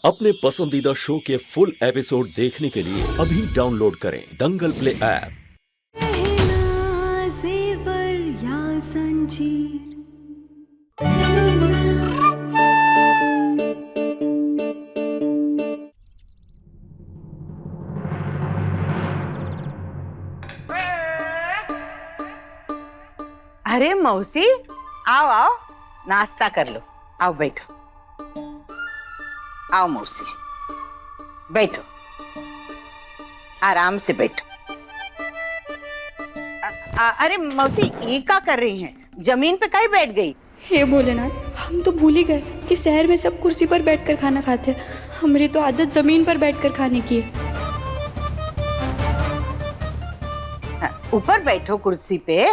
अपने पसंदीदा शो के फुल एपिसोड देखने के लिए अभी डाउनलोड करें दंगल प्ले ऐप। अरे मौसी, आओ आओ, नाश्ता कर लो। आओ बैठो। आओ मौसी, बैठो, आराम से बैठो। अरे मौसी, ये क्या कर रही हैं? जमीन पे काहे बैठ गई? हे भोलेनाथ, हम तो भूल ही गए कि शहर में सब कुर्सी पर बैठकर खाना खाते हैं। हमारी तो आदत जमीन पर बैठकर खाने की है। ऊपर बैठो कुर्सी पे।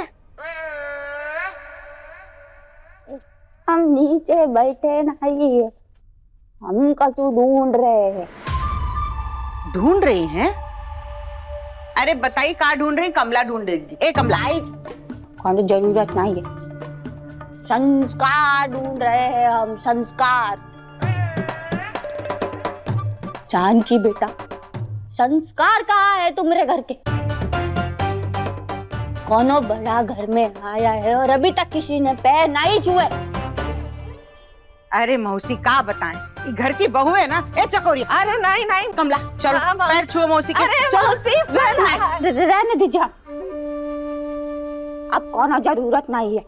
हम नीचे बैठे नहीं है, हम कछु ढूंढ रहे हैं। ढूंढ रही हैं? अरे बताइए कहाँ ढूंढ रही? कमला ढूंढ रही। ए कमला, कोई जरूरत नहीं है, संस्कार ढूंढ रहे हैं हम, संस्कार। जानकी बेटा, संस्कार कहाँ है तुम्हारे घर के? कोनो बड़ा घर में आया है और अभी तक किसी ने पैर नहीं छुए। अरे मौसी का बताएं, ये घर की बहू है ना। ए चकोरी, अरे नहीं नहीं कमला, चलो पैर छुओ मौसी के। अरे मौसी, रहने दीजिए, अब कोनो जरूरत नहीं है।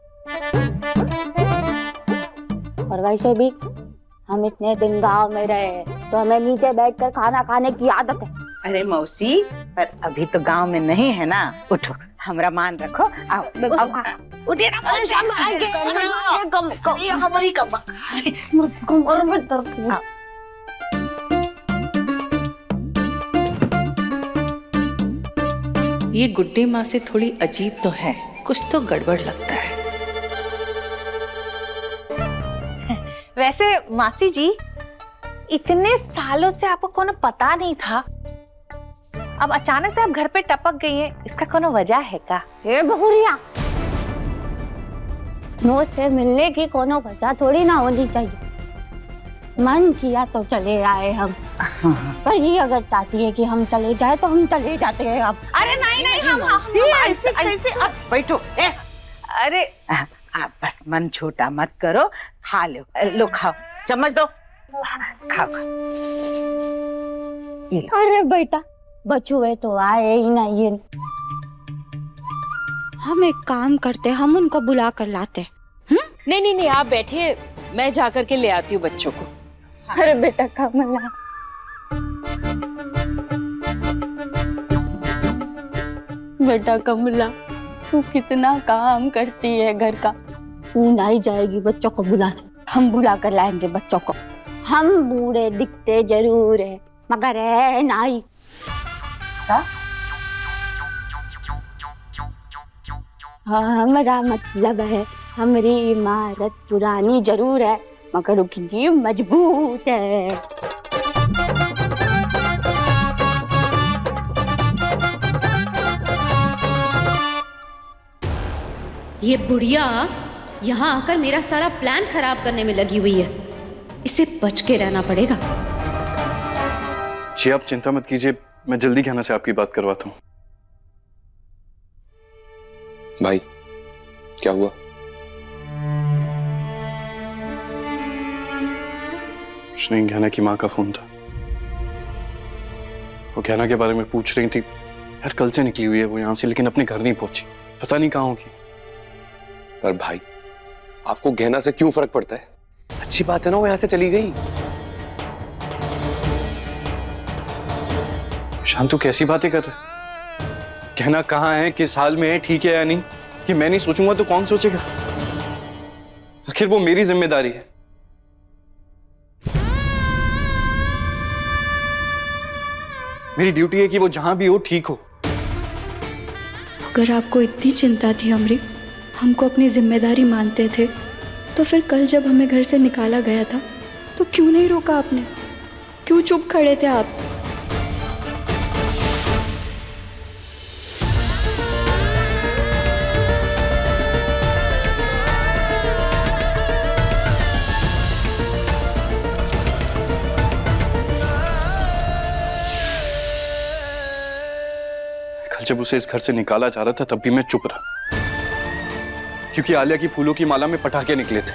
और वैसे भी हम इतने दिन गांव में रहे तो हमें नीचे बैठकर खाना खाने की आदत है। अरे मौसी, पर अभी तो गांव में नहीं है ना। उठो, हमरा मान रखो। आओ आओ, उठिए ना मौसी। ये हमारी कमर में दर्द। ये गुड्डी माँ से थोड़ी अजीब तो है, कुछ तो गड़बड़ लगता है। वैसे मासी जी, इतने सालों से आपको कोनो पता नहीं था, अब अचानक से आप घर पे टपक गई हैं, इसका कोनो वजह है का? ये बहुरिया, नो से मिलने की कोनो वजह थोड़ी ना होनी चाहिए। मन किया तो चले आए हम, पर ये अगर चाहती है कि हम चले जाए तो हम चले जाते हैं अब। अरे नहीं नहीं, हम ऐसे कैसे? बैठो। ए अरे आप बस मन छोटा मत करो, खा लो। लो खाओ, चम्मच दो, खाओ। अरे बेटा, बचुए तो आए ही नहीं है। हम एक काम करते, हम उनको बुला कर लाते। नहीं नहीं नहीं, आप बैठिए, मैं जाकर के ले आती हूँ बच्चों को। अरे बेटा कमला, बेटा कमला, तू कितना काम करती है घर का। तू नहीं जाएगी बच्चों को बुलाने, हम बुला कर लाएंगे बच्चों को। हम बूढ़े दिखते जरूर है मगर है नहीं। हमारा मतलब है, हमारी इमारत पुरानी जरूर है मगर उसकी मजबूत है। ये बुढ़िया यहाँ आकर मेरा सारा प्लान खराब करने में लगी हुई है। इसे बच के रहना पड़ेगा। जी आप चिंता मत कीजिए, मैं जल्दी कहना से आपकी बात करवाता हूँ। भाई क्या हुआ? कुछ नहीं, गहना की माँ का फोन था। वो गहना के बारे में पूछ रही थी। यार कल से निकली हुई है वो यहाँ से, लेकिन अपने घर नहीं पहुंची, पता नहीं कहाँ होगी। पर भाई आपको गहना से क्यों फर्क पड़ता है? अच्छी बात है ना वो यहाँ से चली गई। शांतु कैसी बातें कर रहे? गहना कहाँ है, किस हाल में है, ठीक है या नहीं, कि मैं नहीं सोचूंगा तो कौन सोचेगा? आखिर वो मेरी जिम्मेदारी है। मेरी ड्यूटी है कि वो जहां भी हो ठीक हो। अगर आपको इतनी चिंता थी अमृत, हमको अपनी जिम्मेदारी मानते थे, तो फिर कल जब हमें घर से निकाला गया था तो क्यों नहीं रोका आपने? क्यों चुप खड़े थे आप? कल जब उसे इस घर से निकाला जा रहा था तब भी मैं चुप रहा, क्योंकि आलिया की फूलों की माला में पटाखे निकले थे।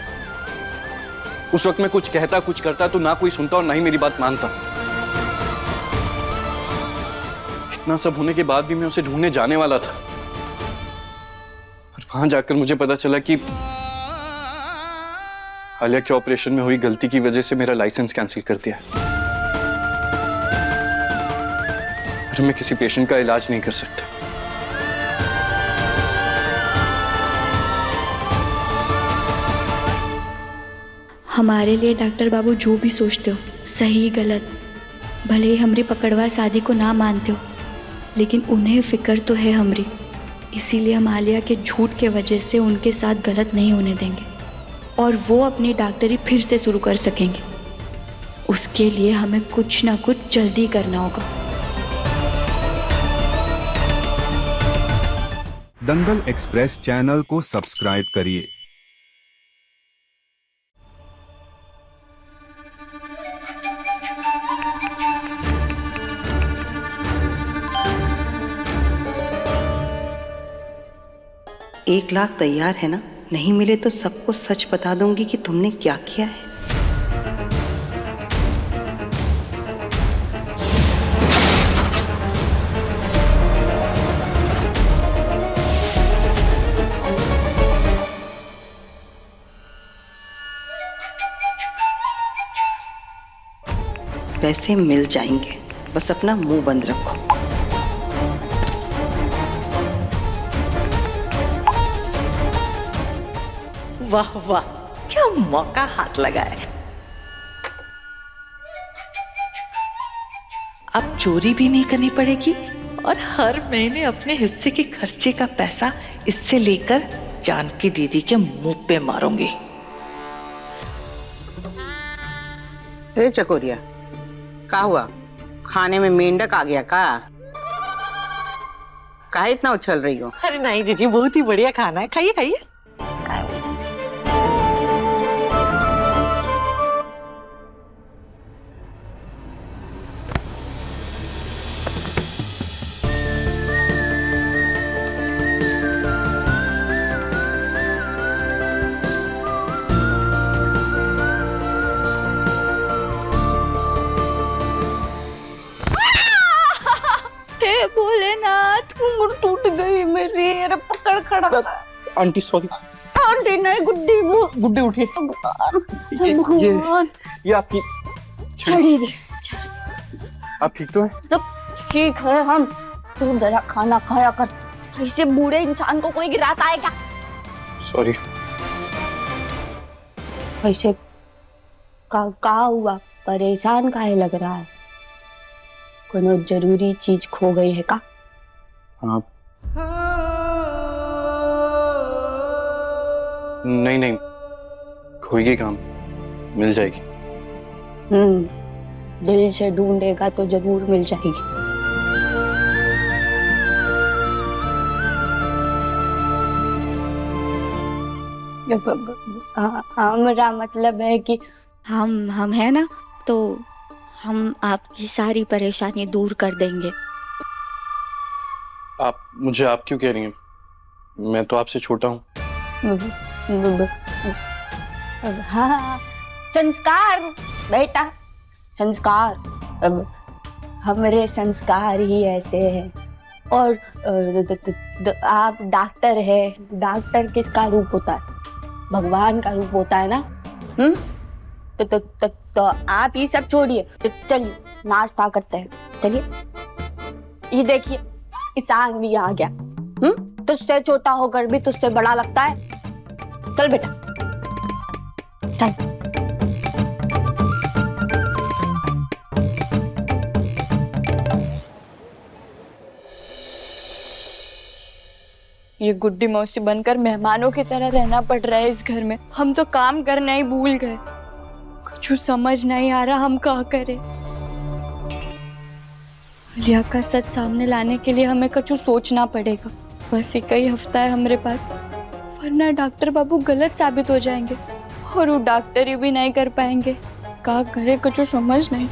उस वक्त मैं कुछ कहता कुछ करता तो ना कोई सुनता और ना ही मेरी बात मानता। इतना सब होने के बाद भी मैं उसे ढूंढने जाने वाला था, और वहां जाकर मुझे पता चला कि आलिया के ऑपरेशन में हुई गलती की वजह से मेरा लाइसेंस कैंसिल कर दिया। और मैं किसी पेशेंट का इलाज नहीं कर सकता। हमारे लिए डॉक्टर बाबू जो भी सोचते हो, सही गलत, भले ही हमरी पकड़वा शादी को ना मानते हो, लेकिन उन्हें फिक्र तो है हमरी। इसीलिए हम आलिया के झूठ के वजह से उनके साथ गलत नहीं होने देंगे और वो अपनी डॉक्टरी फिर से शुरू कर सकेंगे। उसके लिए हमें कुछ ना कुछ जल्दी करना होगा। दंगल एक्सप्रेस चैनल को सब्सक्राइब करिए। एक लाख तैयार है ना? नहीं मिले तो सबको सच बता दूंगी कि तुमने क्या किया है। पैसे मिल जाएंगे, बस अपना मुंह बंद रखो। वाह वाह, क्या मौका हाथ लगा है। अब चोरी भी नहीं करनी पड़ेगी और हर महीने अपने हिस्से के खर्चे का पैसा इससे लेकर जानकी दीदी के मुंह पे मारूंगी। ए चकोरिया, क्या हुआ? खाने में मेंढक आ गया का? काहे इतना उछल रही हो? अरे नहीं जीजी, बहुत ही बढ़िया खाना है, खाइए खाइए। हे भोलेनाथ, कमर टूट गई मेरी। अरे पकड़ खड़ा। Aunty sorry. आंटी नहीं, गुड्डी। वो गुड्डी उठिए। भगवान, ये आपकी छड़ी दे। आप ठीक तो हैं? ठीक है हम। तू जरा खाना खाया कर, ऐसे बूढ़े इंसान को कोई गिराता है क्या? सॉरी। ऐसे का हुआ? परेशान काहे लग रहा है? कोनो जरूरी चीज खो गई है का? हाँ। नहीं नहीं, खोएगी काम, मिल जाएगी। दिल से ढूंढेगा तो जरूर मिल जाएगी। हमारा मतलब है कि हम है ना, तो हम आपकी सारी परेशानी दूर कर देंगे। आप मुझे आप क्यों कह रही हैं? मैं तो आपसे छोटा हूँ। हाँ, संस्कार बेटा, संस्कार। अब हमारे संस्कार ही ऐसे हैं। और आप डॉक्टर है, डॉक्टर किसका रूप होता है? भगवान का रूप होता है ना। तो आप ये सब छोड़िए, तो चलिए नाश्ता करते हैं। चलिए, ये देखिए ईशान भी आ गया। तुझसे छोटा होकर भी तुझसे बड़ा लगता है। चल बेटा, चल। ये गुड्डी मौसी बनकर मेहमानों की तरह रहना पड़ रहा है इस घर में। हम तो काम करना ही भूल गए। कुछ समझ नहीं आ रहा हम क्या करें। आलिया का सच सामने लाने के लिए हमें कुछ सोचना पड़ेगा। बस एक ही हफ्ता है हमारे पास, वरना डॉक्टर बाबू गलत साबित हो जाएंगे और वो डॉक्टरी भी नहीं कर पाएंगे। क्या करे, कुछ समझ नहीं।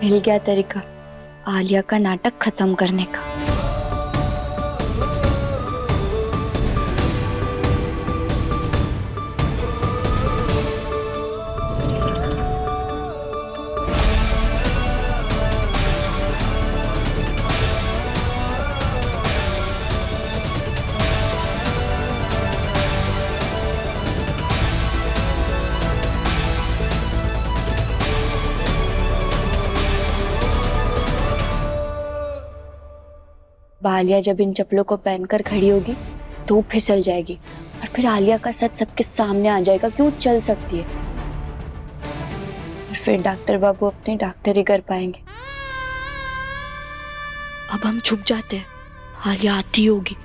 मिल गया तरीका आलिया का नाटक खत्म करने का। आलिया जब इन चप्पलों को पहनकर खड़ी होगी तो फिसल जाएगी और फिर आलिया का सच सबके सामने आ जाएगा कि वो चल सकती है। और फिर डॉक्टर बाबू अपनी डॉक्टरी कर पाएंगे। अब हम छुप जाते हैं, आलिया आती होगी।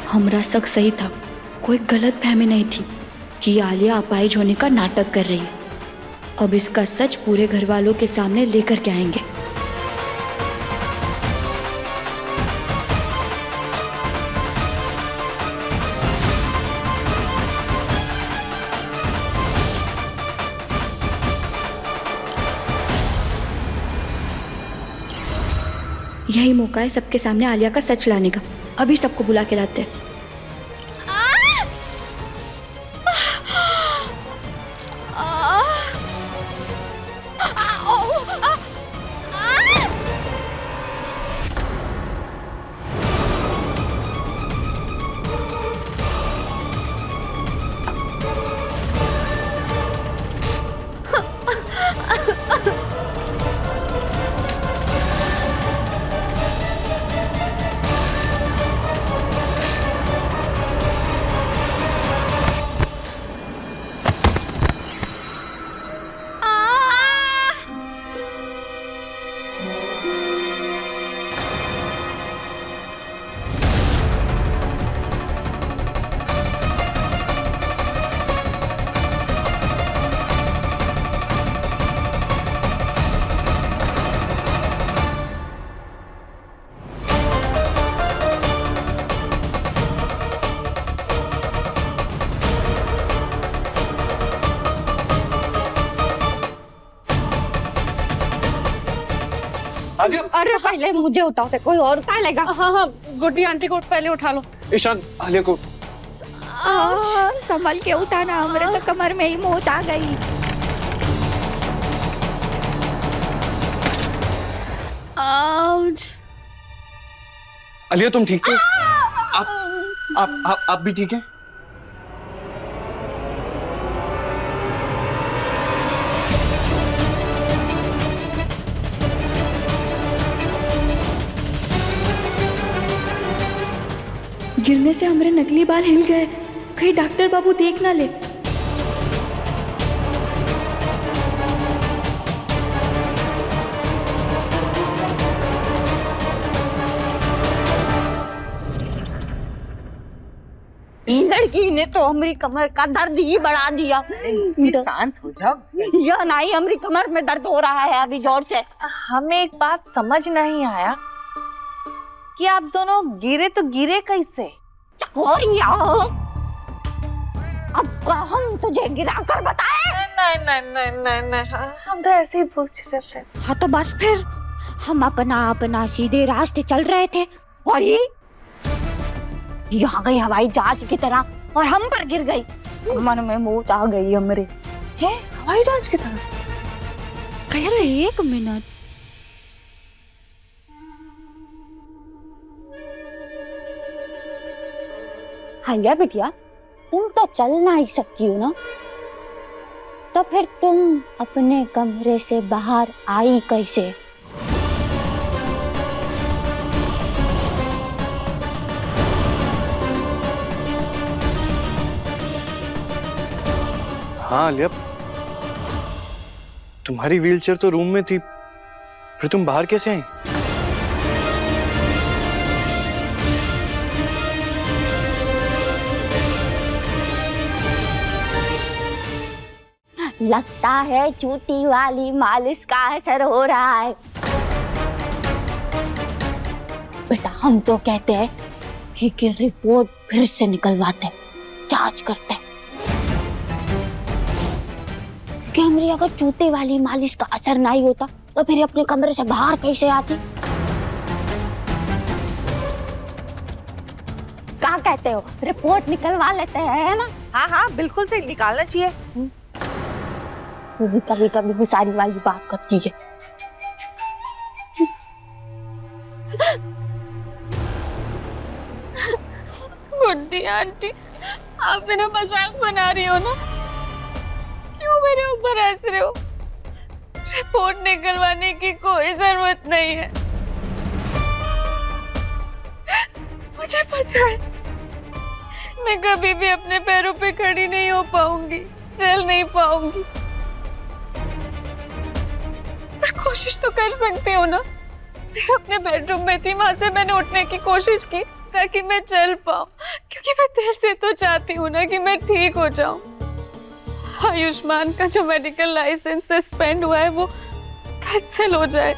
हमरा शक सही था, कोई गलत फहमी नहीं थी कि आलिया अपाहिज होने का नाटक कर रही है। अब इसका सच पूरे घर वालों के सामने लेकर के आएंगे। यही मौका है सबके सामने आलिया का सच लाने का। अभी सबको बुला के लाते हैं। अरे पहले मुझे उठाओ से, कोई और उठा लेगा। हाँ, गुड्डी आंटी को पहले उठा लो। ईशान, आलिया को संभल के उठाना, हमारे तो कमर में ही मोच आ गई। आलिया तुम ठीक हो? आप भी ठीक हैं? गिरने से हमारे नकली बाल हिल गए, कहीं डॉक्टर बाबू देख ना ले। लड़की ने तो हमारी कमर का दर्द ही बढ़ा दिया। शांत हो जाओ। या नहीं, हमारी कमर में दर्द हो रहा है अभी जोर से। हमें एक बात समझ नहीं आया कि आप दोनों गिरे तो गिरे कैसे? चकोरिया, अब क्या हम तुझे गिरा कर बताएं? नहीं, हम तो ऐसे ही पूछ रहे थे। हाँ तो बस फिर हम अपना अपना सीधे रास्ते चल रहे थे और ये आ गई हवाई जहाज की तरह और हम पर गिर गई। मन में मोच आ गई हमरे। हैं? हवाई जहाज की तरह कैसे? एक मिनट, हालिया बिटिया, तुम तो चल ना ही सकती हो ना, तो फिर तुम अपने कमरे से बाहर आई कैसे? हाँ आलिया, तुम्हारी व्हीलचेयर तो रूम में थी, फिर तुम बाहर कैसे आई? लगता है चोटी वाली मालिश का असर हो रहा है। बेटा हम तो कहते हैं कि रिपोर्ट फिर से निकलवाते, जांच करते। इसके हमरी अगर चोटी वाली मालिश का असर नहीं होता तो फिर अपने कमरे से बाहर कैसे आती? क्या कहते हो, रिपोर्ट निकलवा लेते हैं, है ना? हाँ बिल्कुल से निकालना चाहिए। वो भी कभी कभी हुशारी वाली बात करती है। गुड्डी आंटी, आप मेरा मजाक बना रही हो ना? क्यों मेरे ऊपर हंस रहे हो? रिपोर्ट निकलवाने की कोई जरूरत नहीं है। मुझे पता है मैं कभी भी अपने पैरों पे खड़ी नहीं हो पाऊंगी, चल नहीं पाऊंगी, पर कोशिश तो कर सकती हूँ ना। मैं अपने बेडरूम में थी, वहां से मैंने उठने की कोशिश की ताकि मैं चल पाऊं, क्योंकि मैं दिल से तो चाहती हूँ ना कि मैं ठीक हो जाऊं। आयुष्मान का जो मेडिकल लाइसेंस सस्पेंड हुआ है वो कैंसिल हो जाए,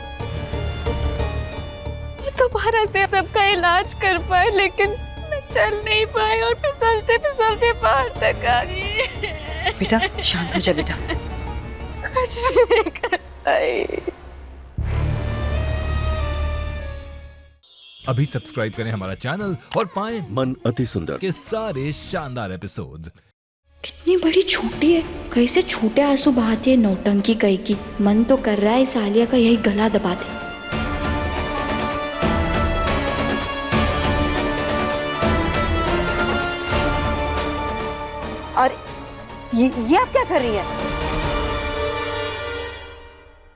वो दोबारा से सबका इलाज कर पाए, लेकिन मैं चल नहीं पाई और फिसलते फिसलते पहाड़ तक आ गई। बेटा शांत हो जा बेटा। कुछ भी नहीं कर पाई। अभी सब्सक्राइब करें हमारा चैनल और पाएं मन अति सुंदर के सारे शानदार एपिसोड्स। कितनी बड़ी छोटी है, कैसे छोटे आंसू बहाती है नौटंकी कई की। मन तो कर रहा है इस आलिया का यही गला दबा दे। और ये आप क्या कर रही है?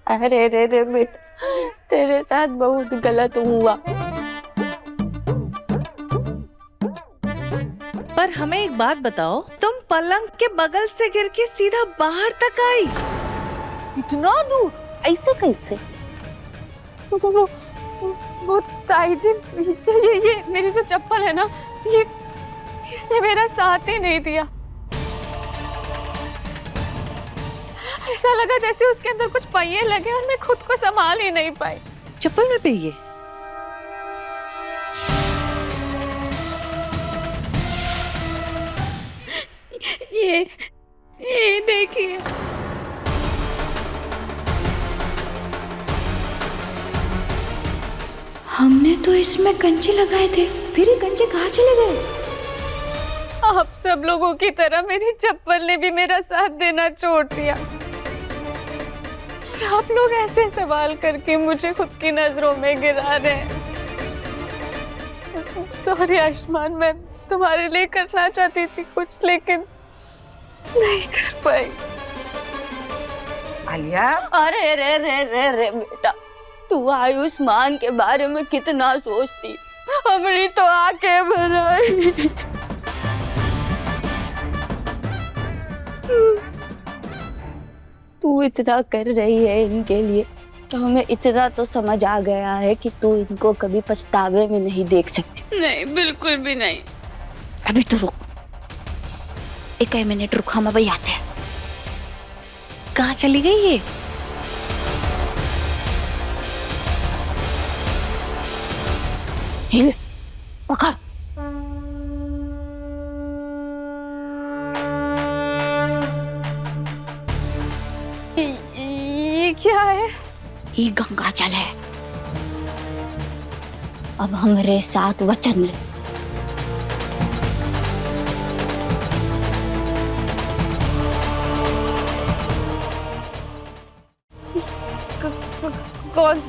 अरे रे रे बेटा, तेरे साथ बहुत गलत हुआ। पर हमें एक बात बताओ, तुम पलंग के बगल से गिर के सीधा बाहर तक आई, इतना दूर ऐसे कैसे? वो ताई जी, ये मेरी जो चप्पल है ना, ये इसने मेरा साथ ही नहीं दिया। ऐसा लगा जैसे उसके अंदर कुछ पहिए लगे और मैं खुद को संभाल ही नहीं पाई। चप्पल में पहिए? ये देखिए, हमने तो इसमें कंचे लगाए थे, फिर ये कंचे कहाँ चले गए? आप सब लोगों की तरह मेरी चप्पल ने भी मेरा साथ देना छोड़ दिया, और आप लोग ऐसे सवाल करके मुझे खुद की नजरों में गिरा रहे हैं। सॉरी आयुष्मान, मैं तुम्हारे लिए करना चाहती थी कुछ, लेकिन नहीं कर पाई। आलिया, अरे रे रे रे रे बेटा, तू आयुष्मान के बारे में कितना सोचती, हमरी तो आके भराई। तू इतना कर रही है इनके लिए तो हमें इतना तो समझ आ गया है कि तू इनको कभी पछतावे में नहीं देख सकती। नहीं, बिल्कुल भी नहीं। अभी तो रुक, एक मिनट रुक, हम अभी आते हैं। कहाँ चली गई ये? हिल, पकड़। ये क्या है? ये गंगा जल है। अब हमारे साथ वचन ले।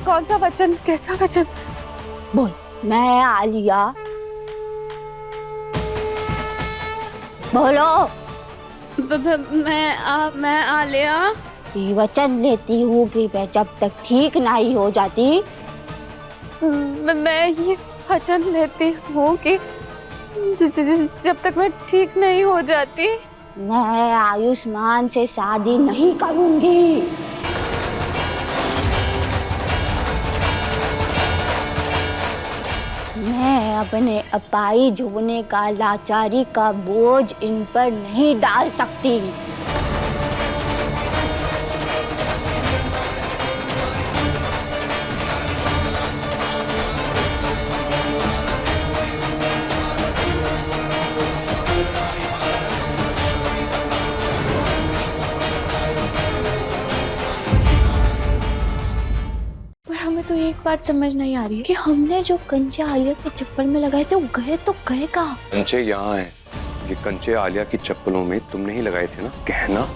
कौन सा वचन? कैसा वचन? बोल। मैं आलिया, बोलो। मैं आलिया ये वचन लेती हूँ कि मैं जब तक ठीक नहीं हो जाती, मैं ये वचन लेती हूँ कि जब तक मैं ठीक नहीं हो जाती, मैं आयुष्मान से शादी नहीं करूंगी। मैं अपने अपाहिज होने का लाचारी का बोझ इन पर नहीं डाल सकती। हमें तो एक बात समझ नहीं आ रही है कि हमने जो कंचे आलिया के चप्पल में लगाए थे वो गए कहाँ? कंचे यहाँ हैं। ये कंचे आलिया की चप्पलों में तुमने ही लगाए थे ना? गहना